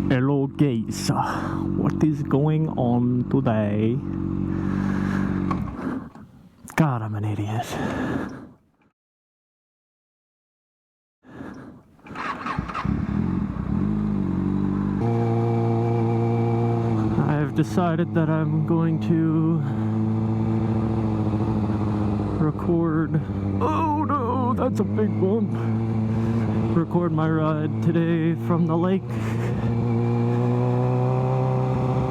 Hello guys, what is going on today? God, I'm an idiot. I've decided that I'm going to record. Oh no, that's a big bump. Record my ride today from the lake.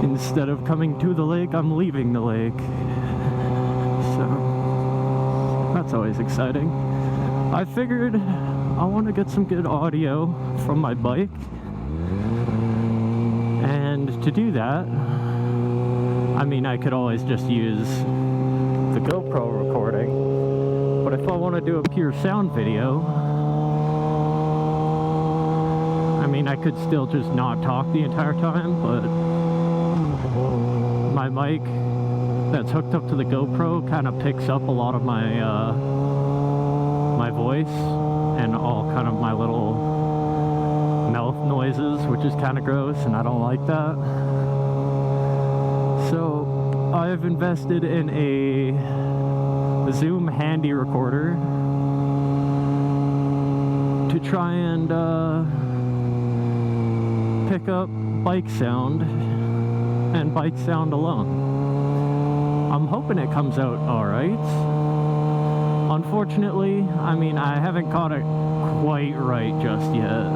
Instead of coming to the lake, I'm leaving the lake. So that's always exciting. I figured I want to get some good audio from my bike. And to do that, I mean, I could always just use the GoPro recording. But if I want to do a pure sound video, I mean, I could still just not talk the entire time, but my mic that's hooked up to the GoPro kind of picks up a lot of my my voice and all kind of my little mouth noises, which is kind of gross, and I don't like that. So I've invested in a Zoom handy recorder to try and pick up bike sound and bike sound alone. I'm hoping it comes out alright. Unfortunately, I mean, I haven't caught it quite right just yet.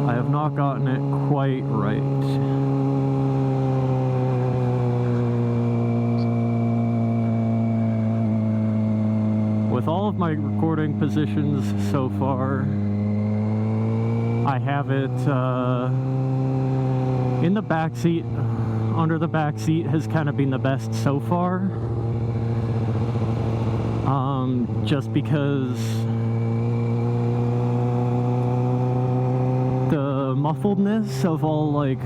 I have not gotten it quite right. With all of my recording positions so far, I have it in the back seat. Under the back seat has kind of been the best so far. Just because the muffledness of all, like,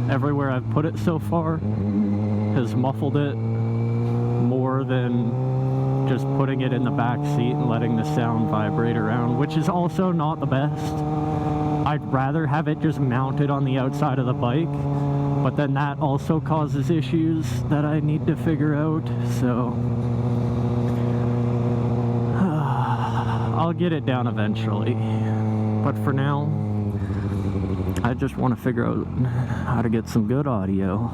everywhere I've put it so far has muffled it more than just putting it in the back seat and letting the sound vibrate around, which is also not the best. I'd rather have it just mounted on the outside of the bike, but then that also causes issues that I need to figure out, so I'll get it down eventually. But for now, I just want to figure out how to get some good audio.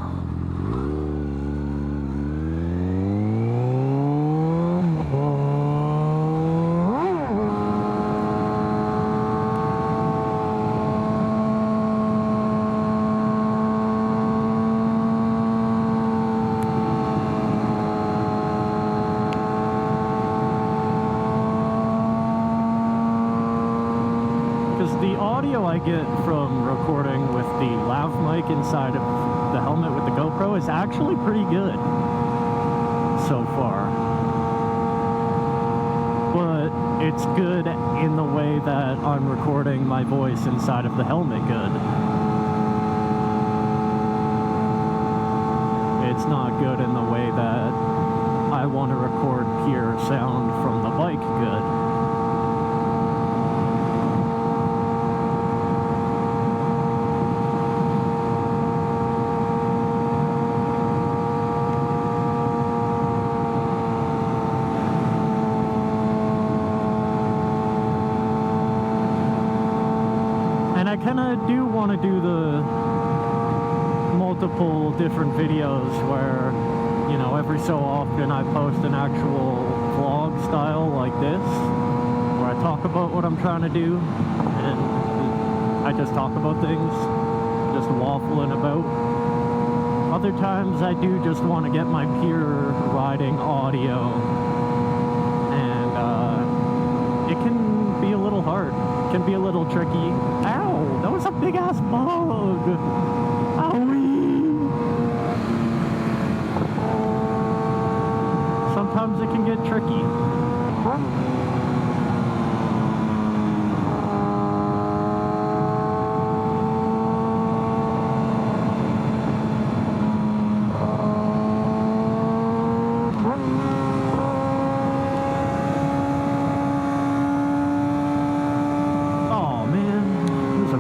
I get from recording with the lav mic inside of the helmet with the GoPro is actually pretty good so far, but it's good in the way that I'm recording my voice inside of the helmet good. It's not good in the way that I want to record pure sound from the bike good. I kind of do want to do the multiple different videos where, you know, every so often I post an actual vlog style like this, where I talk about what I'm trying to do, and I just talk about things, just waffling about. Other times I do just want to get my pure riding audio, and it can be a little hard. Can be a little tricky. Ow! That was a big ass bug! Owie! Sometimes it can get tricky.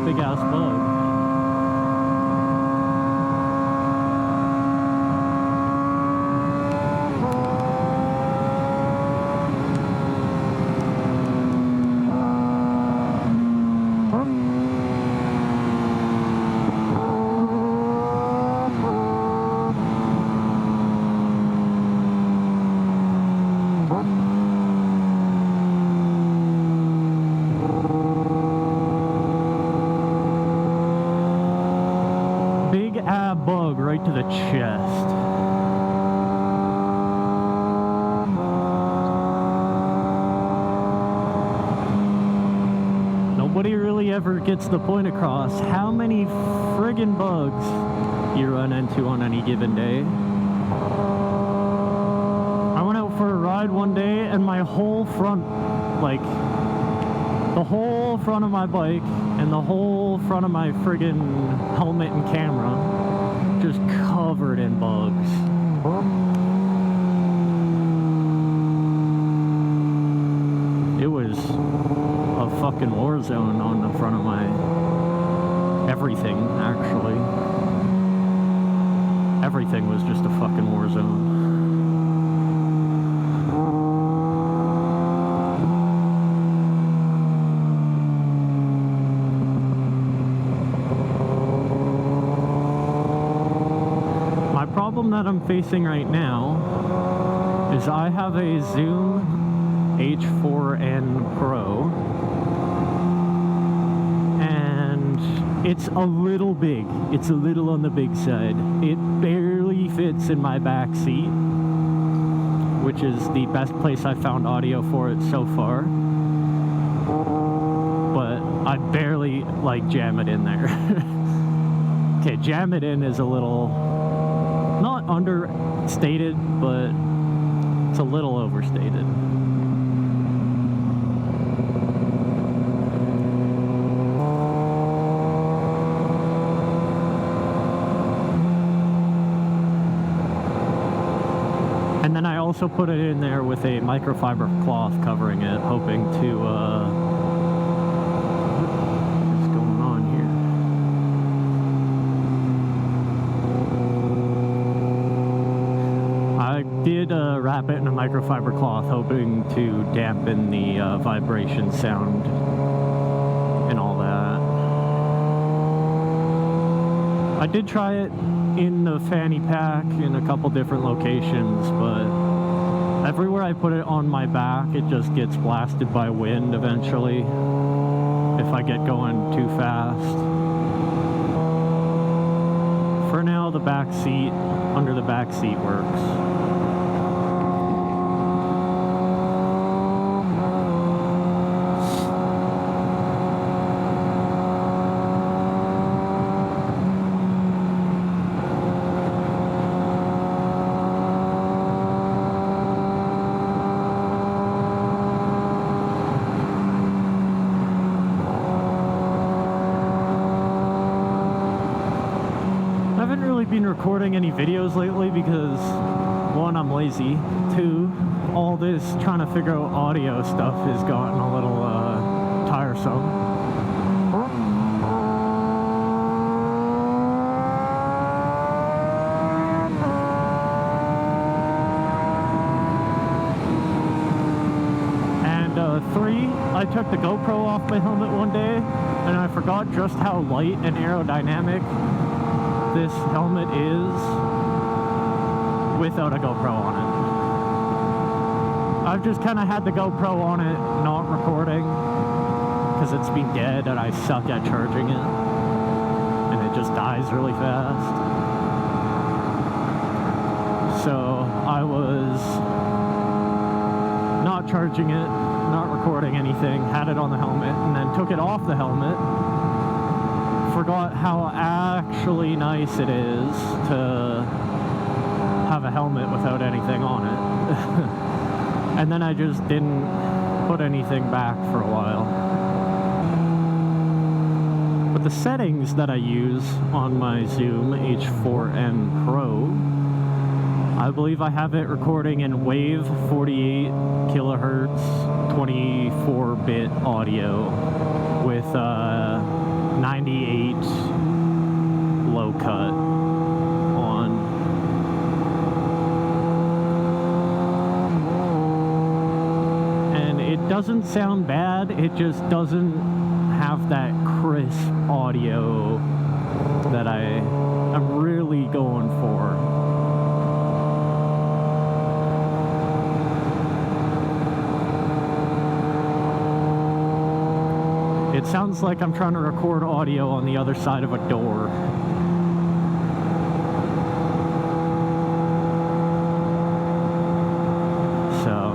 big ass bug. Big ab bug right to the chest. Nobody really ever gets the point across how many friggin' bugs you run into on any given day. I went out for a ride one day and my whole front, like the whole front of my bike and the whole front of my friggin' helmet and camera just covered in bugs. It was a fucking war zone on the front of my everything, actually. Everything was just a fucking war zone. My problem that I'm facing right now is I have a Zoom H4n Pro and it's a little big. It's a little on the big side. It barely fits in my back seat, which is the best place I found audio for it so far. But I barely like jam it in there. Okay, jam it in is a little, not understated, but it's a little overstated. And then I also put it in there with a microfiber cloth covering it, hoping to, what's going on here? I did wrap it in a microfiber cloth, hoping to dampen the vibration sound and all that. I did try it in the fanny pack in a couple different locations, but everywhere I put it on my back, it just gets blasted by wind eventually if I get going too fast. For now, the back seat, under the back seat works. Been recording any videos lately because, one, I'm lazy, two, all this trying to figure out audio stuff has gotten a little tiresome. And three, I took the GoPro off my helmet one day and I forgot just how light and aerodynamic this helmet is without a GoPro on it. I've just kind of had the GoPro on it, not recording, because it's been dead and I suck at charging it, and it just dies really fast. So I was not charging it, not recording anything, had it on the helmet, and then took it off the helmet. Forgot how actually nice it is to have a helmet without anything on it. And then I just didn't put anything back for a while. But the settings that I use on my Zoom H4n Pro, I believe I have it recording in Wave 48 kilohertz 24-bit audio with 90 98 low cut on. And it doesn't sound bad, it just doesn't have that crisp audio that I'm really going for. It sounds like I'm trying to record audio on the other side of a door. So,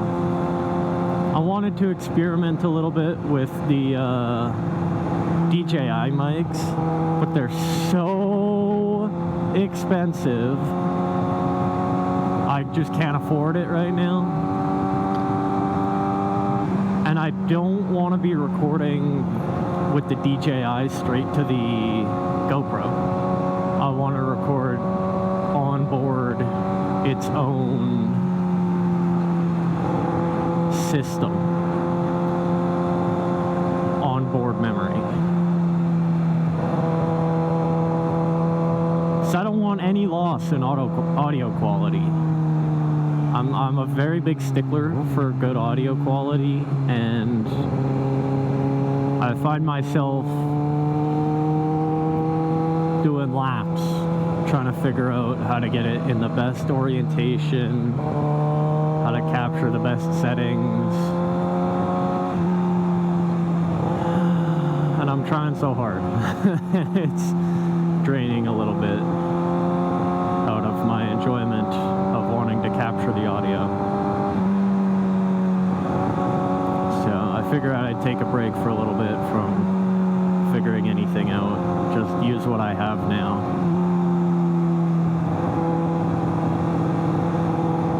I wanted to experiment a little bit with the DJI mics, but they're so expensive. I just can't afford it right now. And I don't want to be recording with the DJI straight to the GoPro. I want to record on board its own system, onboard memory. So I don't want any loss in audio quality. I'm a very big stickler for good audio quality, and I find myself doing laps trying to figure out how to get it in the best orientation, how to capture the best settings, and I'm trying so hard. It's draining a little bit out of my enjoyment of wanting to capture the audio. So I figured I'd take a break for a little bit from figuring anything out, just use what I have now.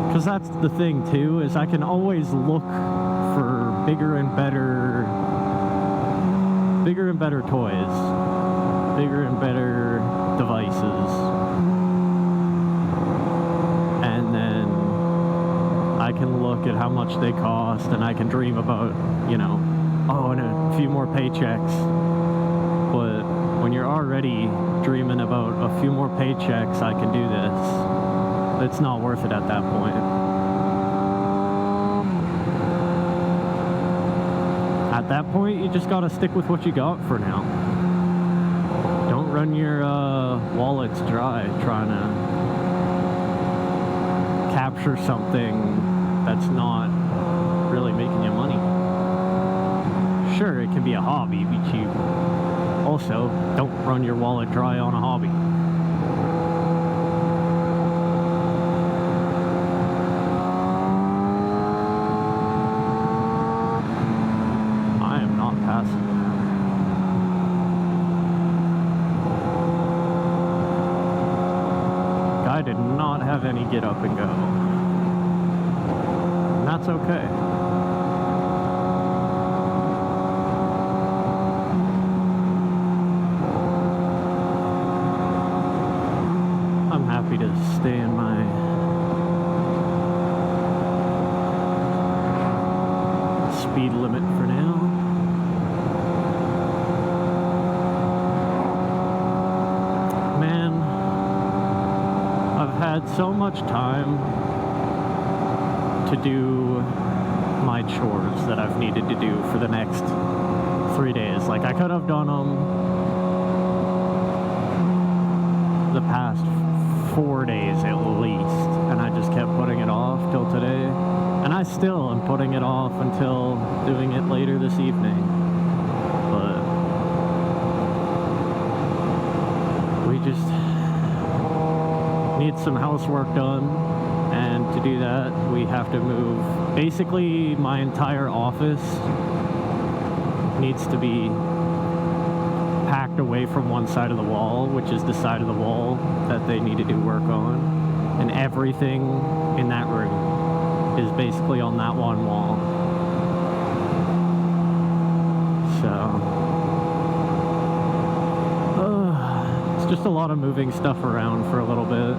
Because that's the thing too, is I can always look for bigger and better toys, bigger and better devices, and then I can look at how much they cost, and I can dream about, you know, oh, and a few more paychecks. But when you're already dreaming about a few more paychecks, I can do this, it's not worth it at that point. At that point, you just gotta stick with what you got for now. Don't run your wallets dry trying to capture something that's not really making you money. Sure, it can be a hobby, be cheap. Also, don't run your wallet dry on a hobby. I am not passing. Guy did not have any get up and go. And that's okay. I'm happy to stay in my speed limit for now. Man, I've had so much time to do my chores that I've needed to do for the next 3 days. Like, I could have done them the past 4 days at least, and I just kept putting it off till today, and I still am putting it off until doing it later this evening. But we just need some housework done, and to do that we have to move. Basically my entire office needs to be packed away from one side of the wall, which is the side of the wall that they need to do work on, and everything in that room is basically on that one wall. So it's just a lot of moving stuff around for a little bit.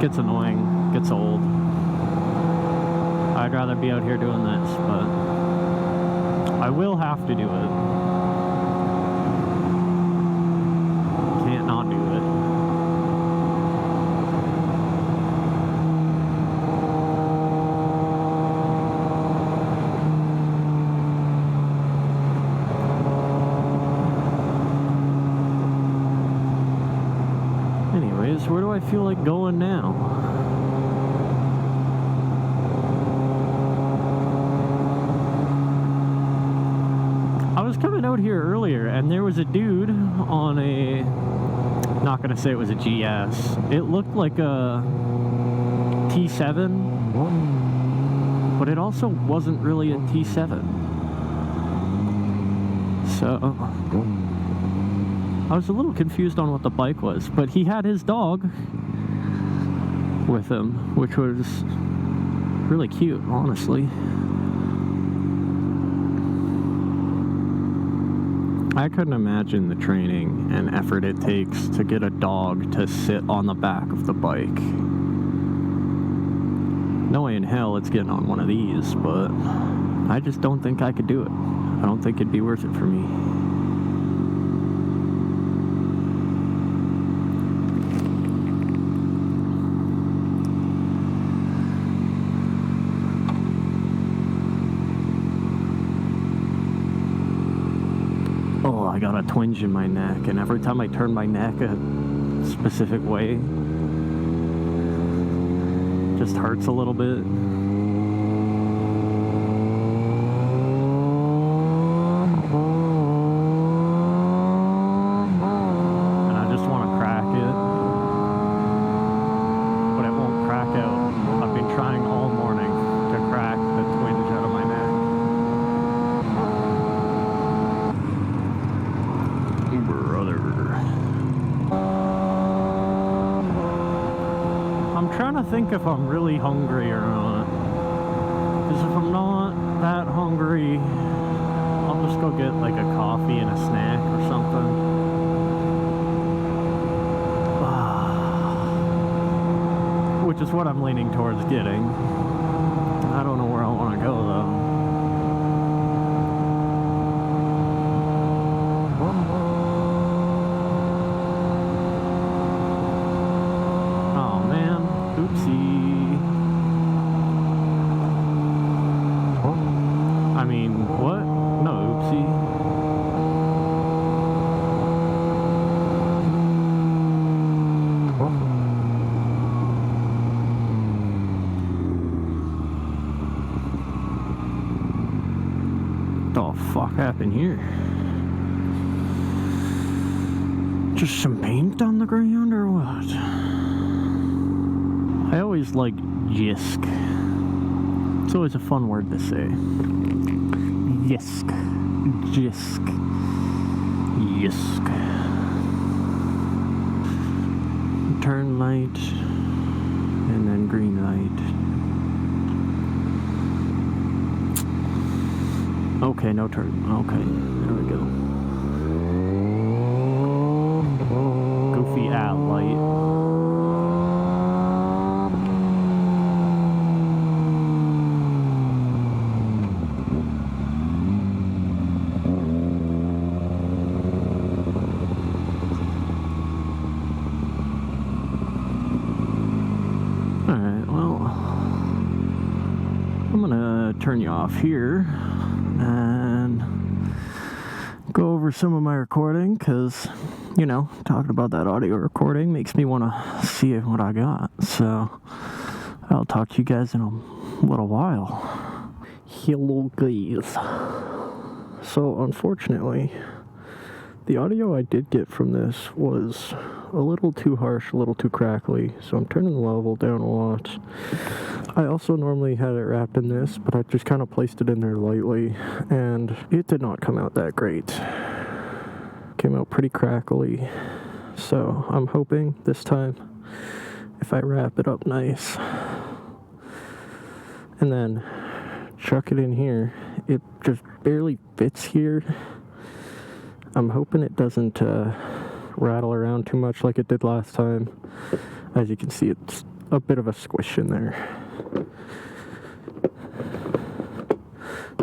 Gets annoying, gets old. I'd rather be out here doing this, but I will have to do it. Can't not do it. Anyways, where do I feel like going now? I was coming out here earlier and there was a dude on a, not gonna say it was a GS, it looked like a T7, but it also wasn't really a T7. So I was a little confused on what the bike was, but he had his dog with him, which was really cute, honestly. I couldn't imagine the training and effort it takes to get a dog to sit on the back of the bike. No way in hell it's getting on one of these, but I just don't think I could do it. I don't think it'd be worth it for me. Oh, I got a twinge in my neck, and every time I turn my neck a specific way, it just hurts a little bit. And I just want to crack it, but it won't crack out. I've been trying all morning to crack the twinge out of my neck. Brother. I'm trying to think if I'm really hungry or not. Because if I'm not that hungry, I'll just go get like a coffee and a snack or something. Which is what I'm leaning towards getting. I don't know where I want to go though. Oopsie. I mean, what? No, oopsie. What the fuck happened here? Just some paint on the ground or what? I always like jisk. It's always a fun word to say. Jisk. Jisk. Jisk. Turn light. And then green light. Okay, no turn. Okay, there we go. Goofy at light. Turn you off here and go over some of my recording because, you know, talking about that audio recording makes me want to see what I got. So I'll talk to you guys in a little while. Hello guys. So unfortunately, the audio I did get from this was a little too harsh, a little too crackly, so I'm turning the level down a lot. I also normally had it wrapped in this, but I just kind of placed it in there lightly, and it did not come out that great. Came out pretty crackly, so I'm hoping this time, if I wrap it up nice, and then chuck it in here, it just barely fits here. I'm hoping it doesn't rattle around too much like it did last time. As you can see, it's a bit of a squish in there.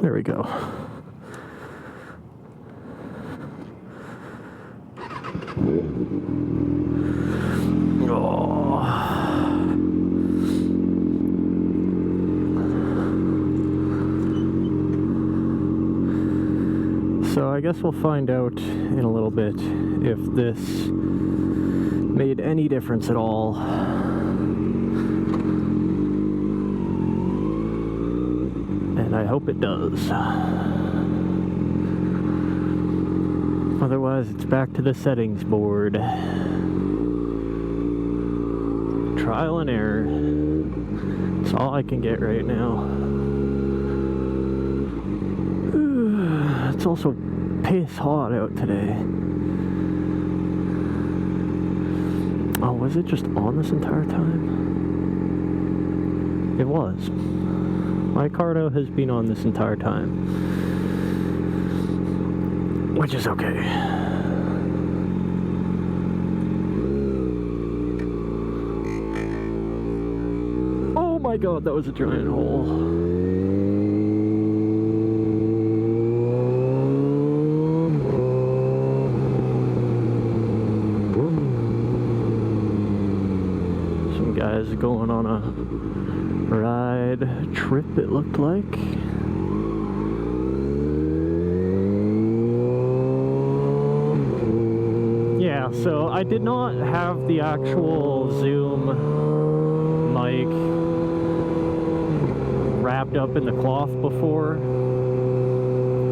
There we go. So I guess we'll find out in a little bit if this made any difference at all. And I hope it does. Otherwise, it's back to the settings board. Trial and error. That's all I can get right now. It's also piss hot out today. Oh, was it just on this entire time? It was. My Cardo has been on this entire time. Which is okay. Oh my god, that was a giant hole. Guys going on a ride trip, it looked like. Yeah, so I did not have the actual Zoom mic wrapped up in the cloth before.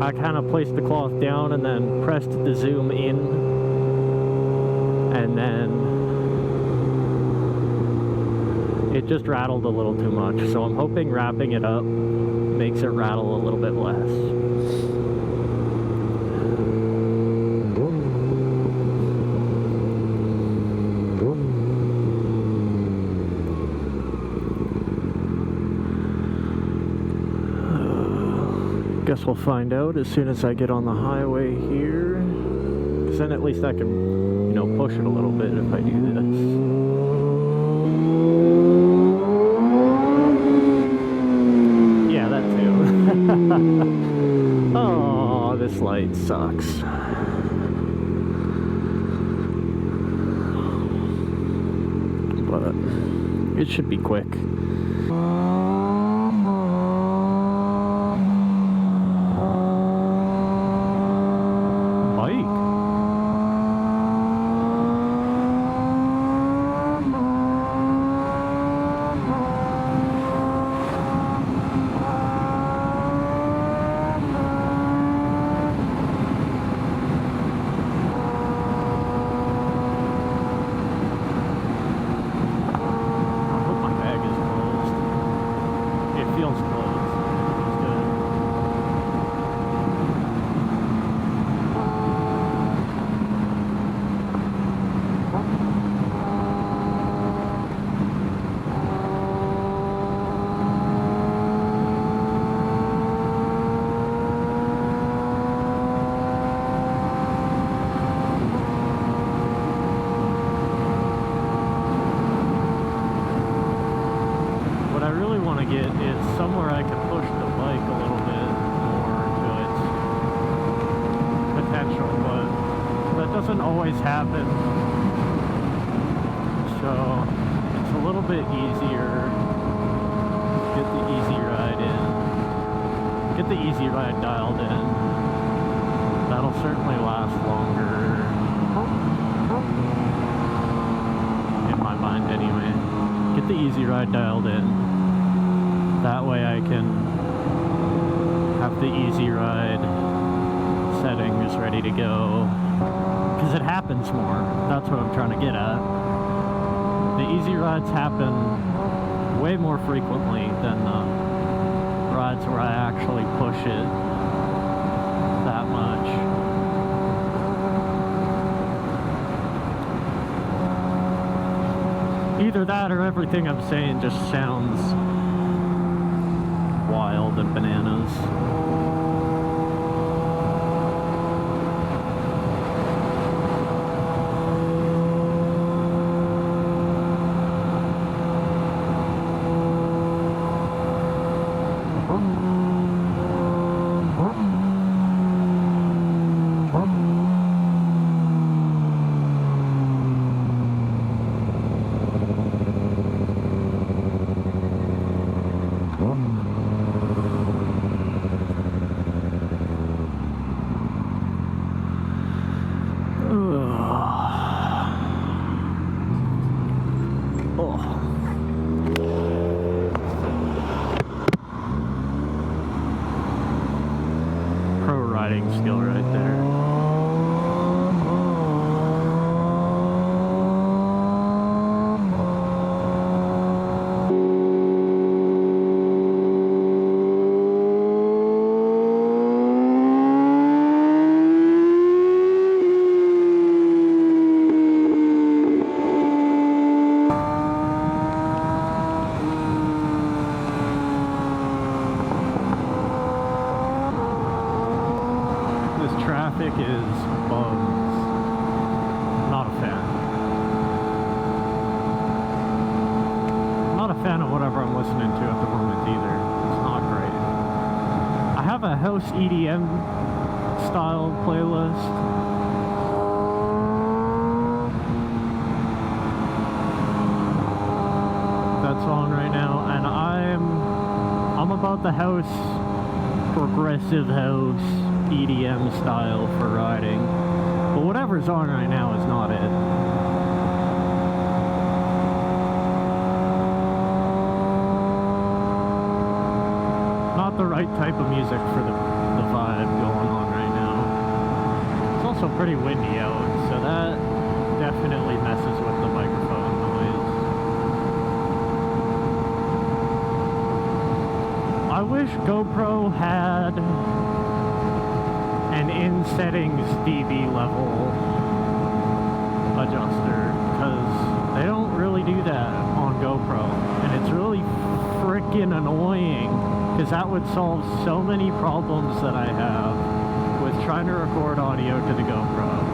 I kind of placed the cloth down and then pressed the Zoom in, and then it just rattled a little too much, so I'm hoping wrapping it up makes it rattle a little bit less. Guess we'll find out as soon as I get on the highway here, because then at least I can, you know, push it a little bit if I do this. Oh, this light sucks. But it should be quick. Somewhere I can push the bike a little bit more to its potential, but that doesn't always happen. So it's a little bit easier to get the easy ride in. Get the easy ride dialed in. That'll certainly last longer. In my mind anyway. Get the easy ride dialed in. That way I can have the easy ride settings ready to go. Because it happens more. That's what I'm trying to get at. The easy rides happen way more frequently than the rides where I actually push it that much. Either that or everything I'm saying just sounds wild and bananas. riding skill right there. Traffic is bugs. Not a fan. Not a fan of whatever I'm listening to at the moment either. It's not great. I have a house EDM style playlist. That's on right now, and I'm about the house, progressive house EDM style for riding, but whatever's on right now is not it. Not the right type of music for the vibe going on right now. It's also pretty windy out, so that definitely messes with the microphone noise. I wish GoPro had an in settings dB level adjuster, because they don't really do that on GoPro, and it's really freaking annoying, because that would solve so many problems that I have with trying to record audio to the GoPro.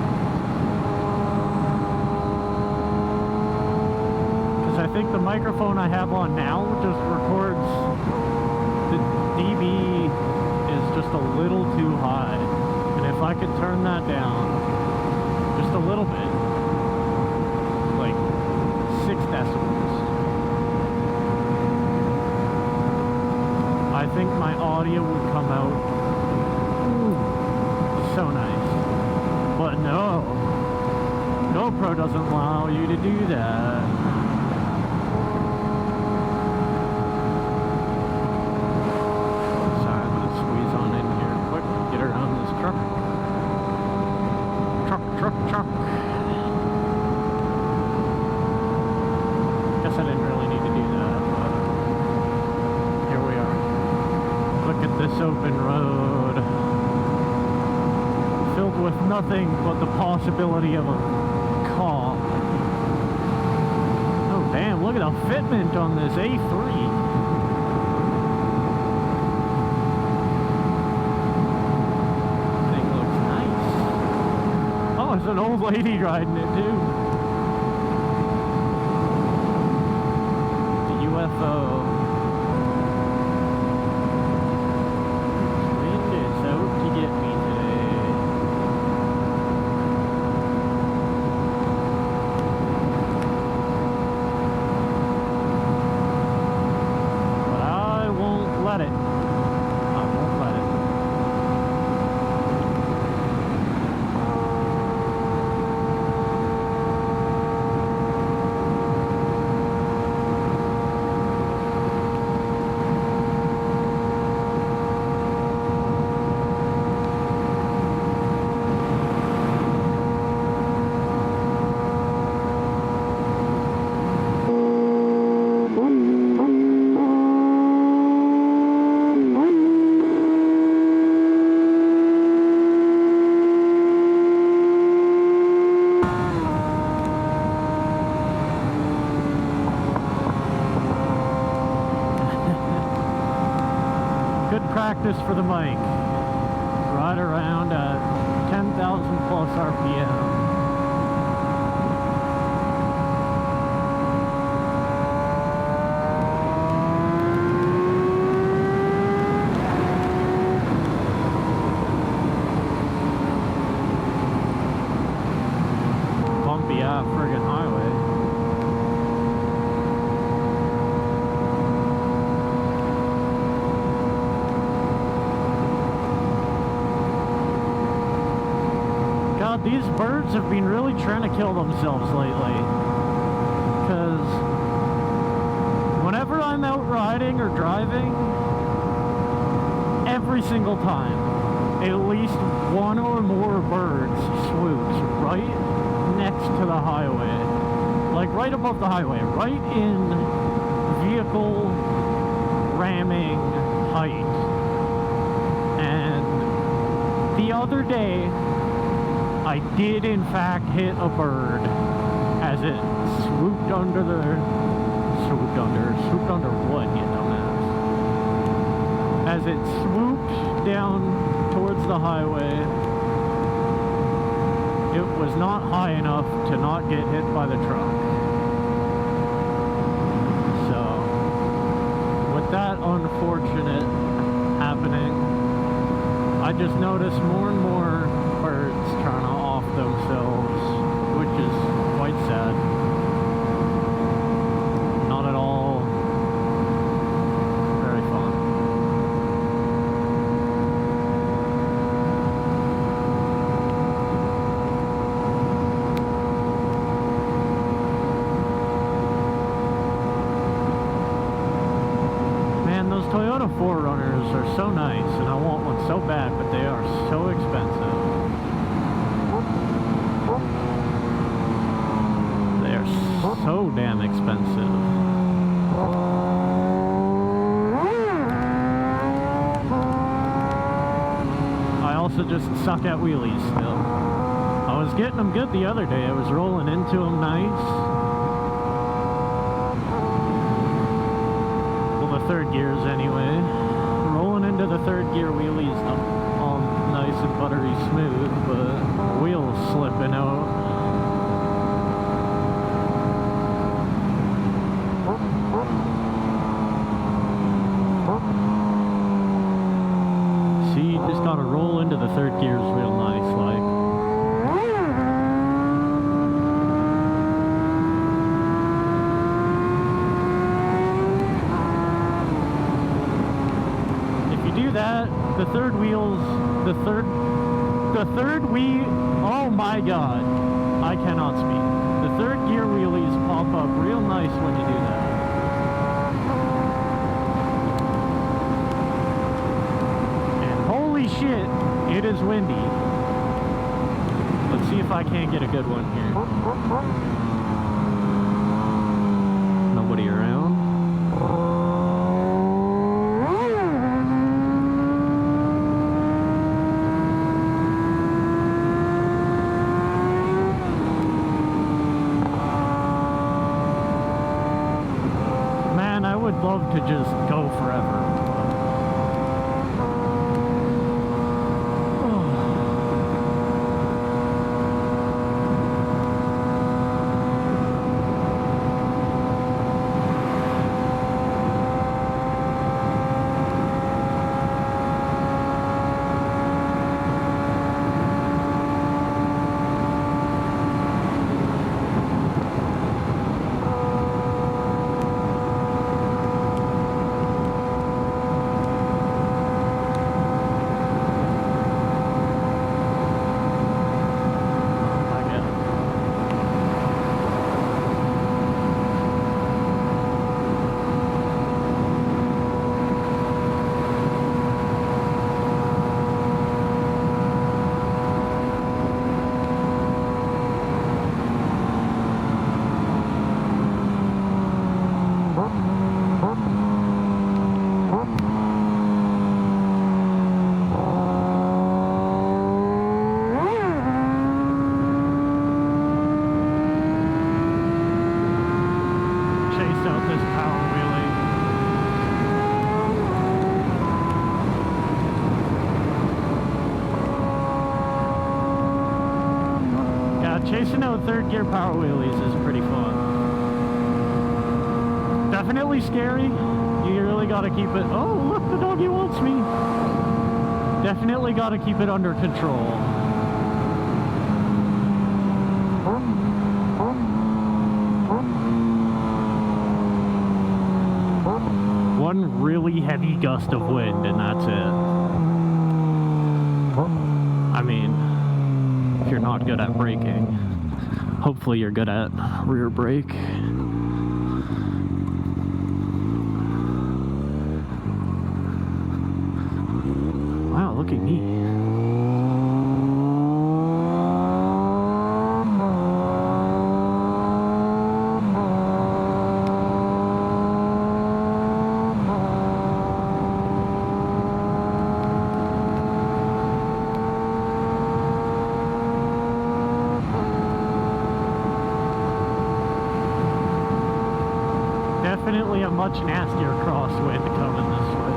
Because I think the microphone I have on now just records, the dB is just a little too high. If I could turn that down just a little bit, like 6 decibels, I think my audio would come out so nice. But no, GoPro doesn't allow you to do that. Sorry, I'm gonna squeeze on in here quick, get around this truck. Truck. Guess I didn't really need to do that, but here we are. Look at this open road, filled with nothing but the possibility of a cop. Oh damn, look at the fitment on this A3. There's an old lady riding it too. The UFO. Wind is out to get me today. But I won't let it. Practice for the mic. Right around 10,000 plus RPM. Bumpy friggin' highway. These birds have been really trying to kill themselves lately, because whenever I'm out riding or driving, every single time at least one or more birds swoops right next to the highway. Like right above the highway, right in vehicle ramming height. And the other day, I did in fact hit a bird as it swooped under what, you dumbass? As it swooped down towards the highway. It was not high enough to not get hit by the truck. So, with that unfortunate happening, I just noticed more and more birds trying to off themselves, which is quite sad. Not at all very fun. Man, those Toyota 4Runners are so nice, and I want one so bad, but they are so expensive. They are so damn expensive. I also just suck at wheelies still. I was getting them good the other day. I was rolling into them nice. Well, the third gears anyway. Rolling into the third gear wheelies all nice and buttery smooth, but wheels slipping out. See, you just gotta roll into the third gears real nice, like. If you do that, the third wheels, oh my god, I cannot speak. The third gear wheelies pop up real nice when you do that. Holy shit, it is windy. Let's see if I can't get a good one here. Nobody around. Man, I would love to just go forever. Chasing out third gear power wheelies is pretty fun. Definitely scary. You really gotta keep it. Oh, look, the doggy wants me. Definitely gotta keep it under control. One really heavy gust of wind and that's it. I mean, if you're not good at braking, hopefully you're good at rear brake. Wow, look at me. much nastier crosswind coming this way.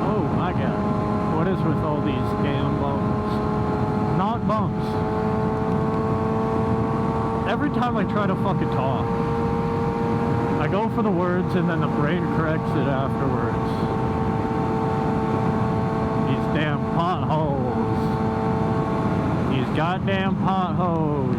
Oh my god. What is with all these damn bumps? Not bumps. Every time I try to fucking talk, I go for the words and then the brain corrects it afterwards. These damn potholes. These goddamn potholes.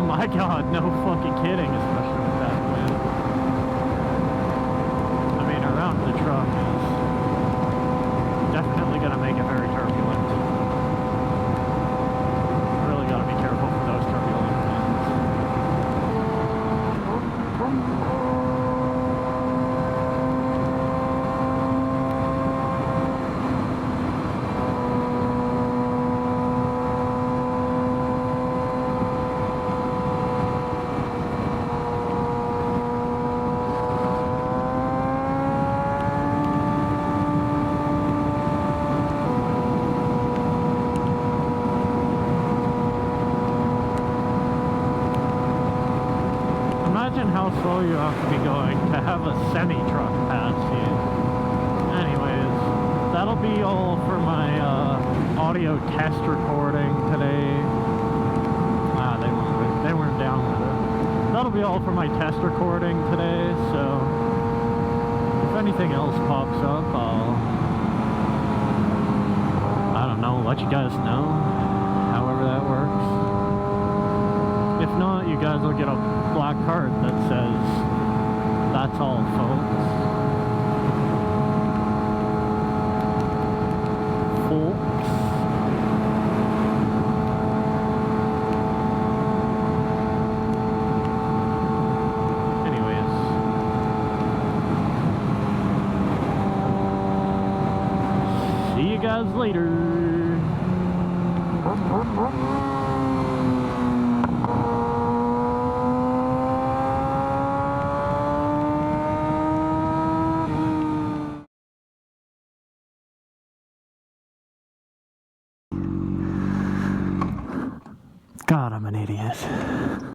My god, no fucking kidding, especially with that wind. I mean, around the truck is definitely gonna make it very turbulent. Really gotta be careful for those turbulent Imagine how slow you have to be going to have a semi-truck pass you. Anyways, that'll be all for my audio test recording today. They weren't down with it. That'll be all for my test recording today, so if anything else pops up, I don't know, let you guys know, however that works. If not, you guys will get a black card that says, "That's all, folks." guys later. God, I'm an idiot.